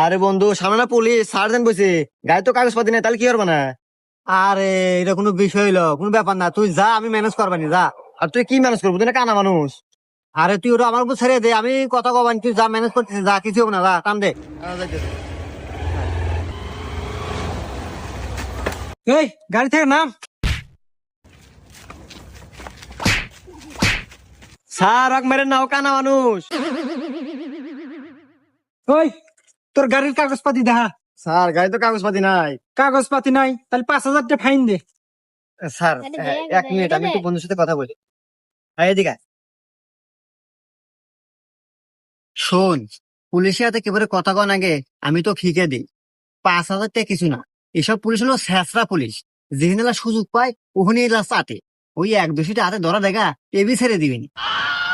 আরে বন্ধু, সামনে না পুলিশ সার্জেন্ট বসে, গায়ে তো কাগজপাতি নেই, তাহলে কি করবে না? আরে এটা কোনো বিষয় হইলো, কোনো ব্যাপার না, তুই যা, আমি ম্যানেজ করবানি, যা। আর তুই কি ম্যানেজ করবো? তুই না কানা মানুষ। আরে তুই ওটা আমার উপর ছেড়ে দে, আমি কথা কবানি, তুই যা ম্যানেজ করতেছিস, যা, কিছু হবে না, যা টান দে। যাইতেছে। এই গাড়ি থেকে নাম। স্যার আগ মেরেন না, ও কানা মানুষ। ওই তোর গাড়ির কাগজপাতি দেখা। স্যার গায়ে তো কাগজপাতি নাই। কাগজপাতি নাই, তাহলে 5,000 টাকা ফাইন দে। স্যার এটা দে, এক এটা দে, মিনিট, এটা আমি দে। একটু বন্ধুর সাথে কথা বলি। হ্যাঁ, এদিকে আয়। শোন, পুলিশের হাতে কেবল কথা কন আগে আমি তো ঠিকে দিই। 5,000 টাকা কিছু না। এসব পুলিশ হলো স্যাঁচরা পুলিশ। যেখানে এলা সুযোগ পায় ওখানে এলা চাটে। ওই এক দোষীটা হাতে ধরা দেখা টেবি ছেড়ে দিবেনি।